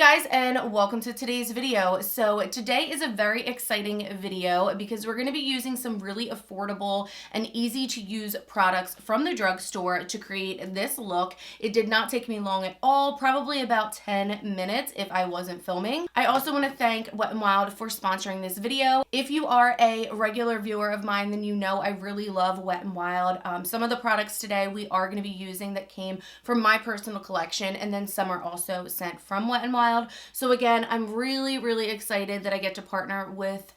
guys, and welcome to today's video. So today is a very exciting video because we're going to be using some really affordable and easy to use products from the drugstore to create this look. It did not take me long at all, probably about 10 minutes if I wasn't filming. I also want to thank Wet n Wild for sponsoring this video. If you are a regular viewer of mine, then you know I really love Wet n Wild. Some of the products today we are going to be using that came from my personal collection, and then some are also sent from Wet n Wild. So again, I'm really excited that I get to partner with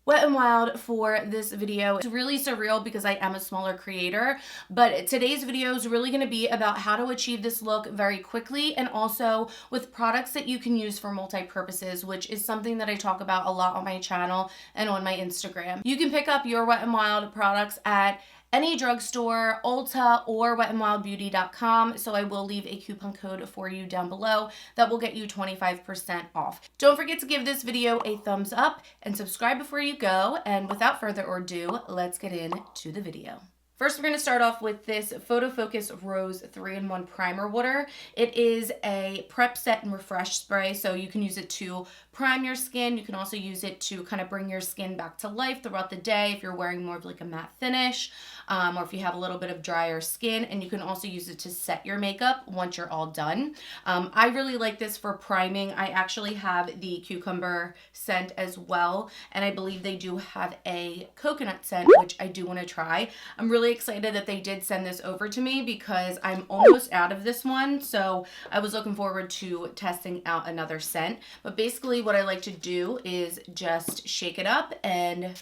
Wet n Wild for this video. It's really surreal because I am a smaller creator, but today's video is really going to be about how to achieve this look very quickly and also with products that you can use for multi-purposes, which is something that I talk about a lot on my channel and on my Instagram. You can pick up your Wet n Wild products at any drugstore, Ulta, or wetnwildbeauty.com. So I will leave a coupon code for you down below that will get you 25% off. Don't forget to give this video a thumbs up and subscribe before you go. And without further ado, let's get into the video. First, we're going to start off with this Photo Focus Rose 3-in-1 Primer Water. It is a prep, set, and refresh spray, so you can use it to prime your skin. You can also use it to kind of bring your skin back to life throughout the day if you're wearing more of like a matte finish, or if you have a little bit of drier skin. And you can also use it to set your makeup once you're all done. I really like this for priming. I actually have the cucumber scent as well, and I believe they do have a coconut scent, which I do want to try. I'm really excited that they did send this over to me because I'm almost out of this one, so I was looking forward to testing out another scent. But basically what I like to do is just shake it up and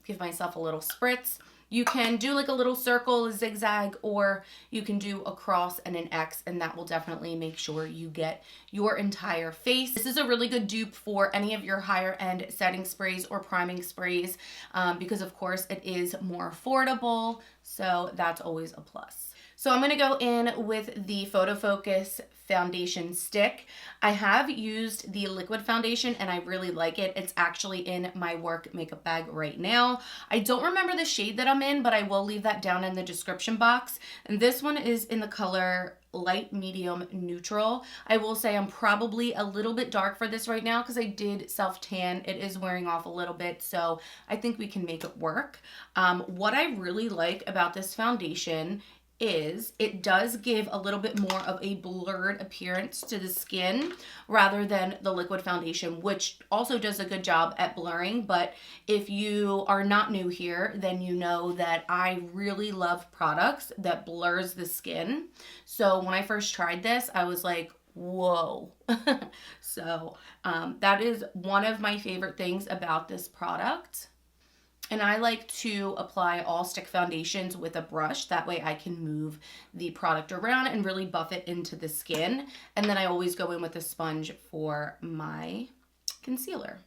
give myself a little spritz. You can do like a little circle, a zigzag, or you can do a cross and an X, and that will definitely make sure you get your entire face. This is a really good dupe for any of your higher end setting sprays or priming sprays because of course it is more affordable, so that's always a plus. So I'm going to go in with the Photo Focus foundation stick. I have used the liquid foundation and I really like it. It's actually in my work makeup bag right now. I don't remember the shade that I'm in, but I will leave that down in the description box. And this one is in the color light medium neutral. I will say I'm probably a little bit dark for this right now because I did self tan. It is wearing off a little bit, so I think we can make it work. What I really like about this foundation is it does give a little bit more of a blurred appearance to the skin rather than the liquid foundation, which also does a good job at blurring. But if you are not new here, then you know that I really love products that blurs the skin. So when I first tried this, I was like, whoa. So that is one of my favorite things about this product. And I like to apply all stick foundations with a brush. That way I can move the product around and really buff it into the skin. And then I always go in with a sponge for my concealer.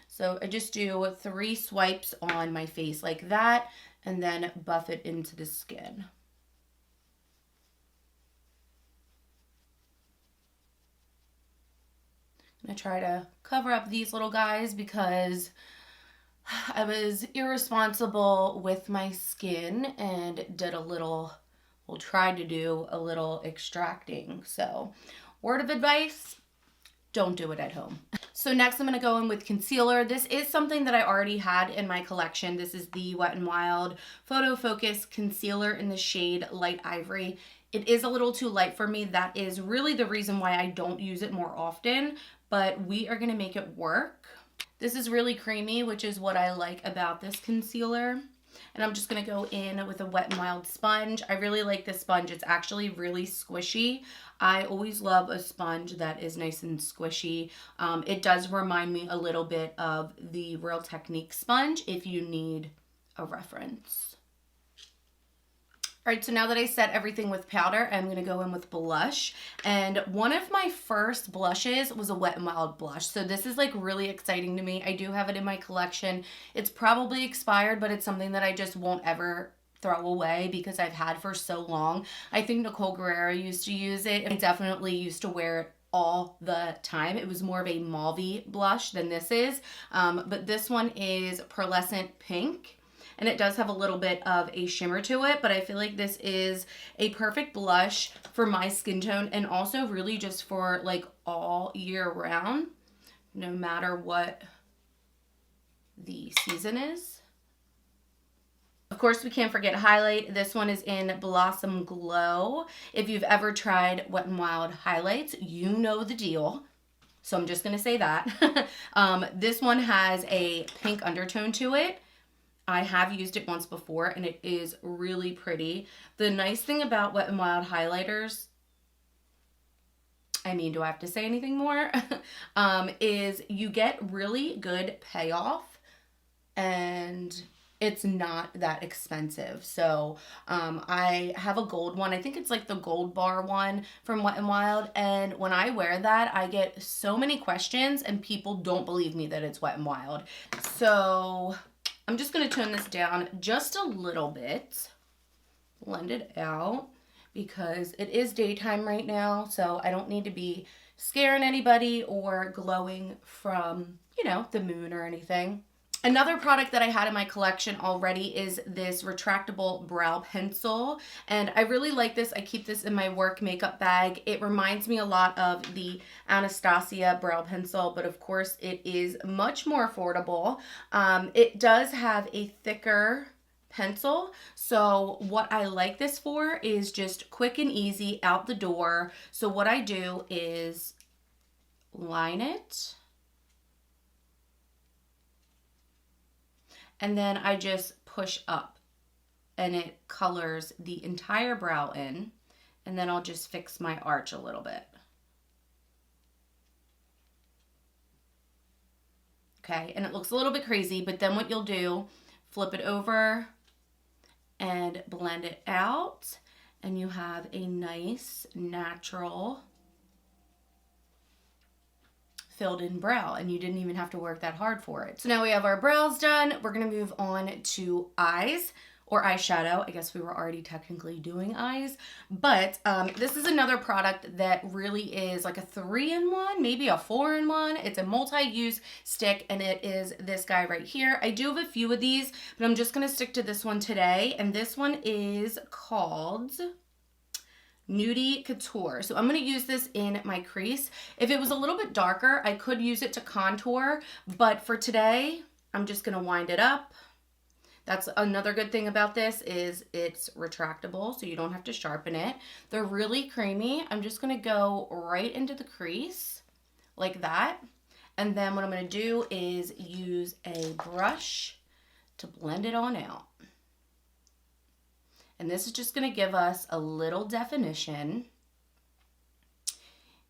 So I just do 3 swipes on my face like that and then buff it into the skin. I'm going to try to cover up these little guys because I was irresponsible with my skin and did a little, well, tried to do a little extracting. So, word of advice, don't do it at home. So next I'm going to go in with concealer. This is something that I already had in my collection. This is the Wet n Wild Photo Focus Concealer in the shade Light Ivory. It is a little too light for me. That is really the reason why I don't use it more often, but we are going to make it work. This is really creamy, which is what I like about this concealer. And I'm just going to go in with a Wet n Wild sponge. I really like this sponge. It's actually really squishy. I always love a sponge that is nice and squishy. It does remind me a little bit of the Real Technique sponge if you need a reference. All right, so now that I set everything with powder, I'm going to go in with blush. And one of my first blushes was a Wet n Wild blush. So this is like really exciting to me. I do have it in my collection. It's probably expired, but it's something that I just won't ever throw away because I've had for so long. I think Nicole Guerrero used to use it. I definitely used to wear it all the time. It was more of a mauve-y blush than this is. But this one is Pearlescent Pink. and it does have a little bit of a shimmer to it, but I feel like this is a perfect blush for my skin tone and also really just for like all year round, no matter what the season is. Of course, we can't forget highlight. This one is in Blossom Glow. If you've ever tried Wet n Wild highlights, you know the deal. So I'm just going to say that. This one has a pink undertone to it. I have used it once before and it is really pretty. The nice thing about Wet n Wild highlighters, I mean, do I have to say anything more? Is you get really good payoff and it's not that expensive. So I have a gold one. I think it's like the gold bar one from Wet n Wild. And when I wear that, I get so many questions and people don't believe me that it's Wet n Wild. So I'm just going to tone this down just a little bit, blend it out, because it is daytime right now. So I don't need to be scaring anybody or glowing from, you know, the moon or anything. Another product that I had in my collection already is this retractable brow pencil, and I really like this. I keep this in my work makeup bag. It reminds me a lot of the Anastasia brow pencil, but of course it is much more affordable. It does have a thicker pencil, so what I like this for is just quick and easy out the door. So what I do is line it, and then I just push up and it colors the entire brow in, and then I'll just fix my arch a little bit. Okay, and it looks a little bit crazy, but then what you'll do, flip it over and blend it out, and you have a nice natural filled in brow, and you didn't even have to work that hard for it. So now we have our brows done. We're gonna move on to eyes or eyeshadow. I guess we were already technically doing eyes, but this is another product that really is like a 3-in-1, maybe a 4-in-1. It's a multi-use stick, and it is this guy right here. I do have a few of these, but I'm just gonna stick to this one today, and this one is called Nudie Couture. So I'm going to use this in my crease. If it was a little bit darker, I could use it to contour, but for today, I'm just going to wind it up. That's another good thing about this is it's retractable, so you don't have to sharpen it. They're really creamy. I'm just going to go right into the crease like that. And then what I'm going to do is use a brush to blend it on out. And this is just going to give us a little definition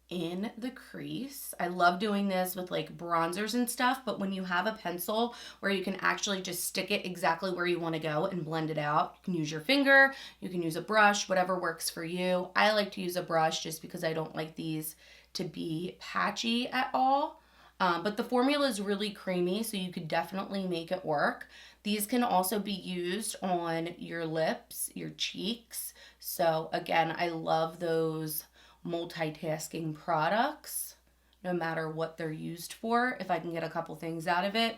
in the crease. I love doing this with like bronzers and stuff, but when you have a pencil where you can actually just stick it exactly where you want to go and blend it out, you can use your finger, you can use a brush, whatever works for you. I like to use a brush just because I don't like these to be patchy at all. But the formula is really creamy, so you could definitely make it work. These can also be used on your lips, your cheeks. So again, I love those multitasking products, no matter what they're used for. If I can get a couple things out of it,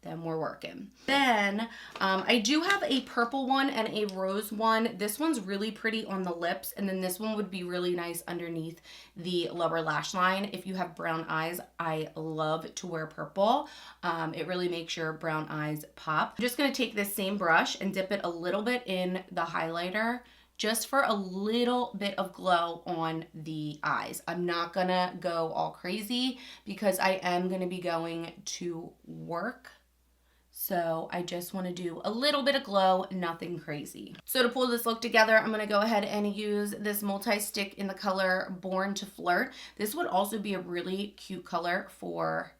then we're working. Then I do have a purple one and a rose one. This one's really pretty on the lips, and then this one would be really nice underneath the lower lash line. If you have brown eyes, I love to wear purple. It really makes your brown eyes pop. I'm just gonna take this same brush and dip it a little bit in the highlighter just for a little bit of glow on the eyes. I'm not gonna go all crazy because I am gonna be going to work. So I just want to do a little bit of glow, nothing crazy. So to pull this look together, I'm going to go ahead and use this multi-stick in the color Born to Flirt. This would also be a really cute color for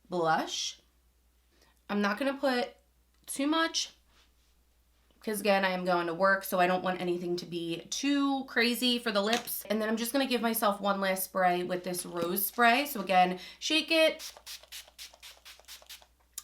blush. I'm not going to put too much because again, I am going to work, so I don't want anything to be too crazy for the lips. And then I'm just going to give myself one last spray with this rose spray. So again, shake it.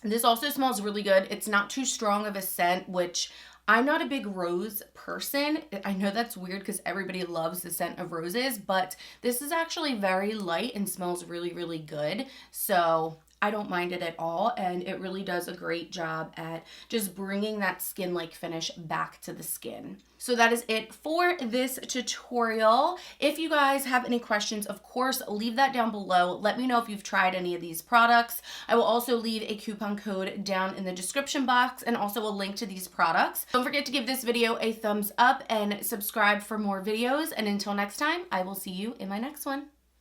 This also smells really good. It's not too strong of a scent, which I'm not a big rose person. I know that's weird because everybody loves the scent of roses, but this is actually very light and smells really, really good. So I don't mind it at all, and it really does a great job at just bringing that skin-like finish back to the skin. So that is it for this tutorial. If you guys have any questions, of course, leave that down below. Let me know if you've tried any of these products. I will also leave a coupon code down in the description box and also a link to these products. Don't forget to give this video a thumbs up and subscribe for more videos. And until next time, I will see you in my next one.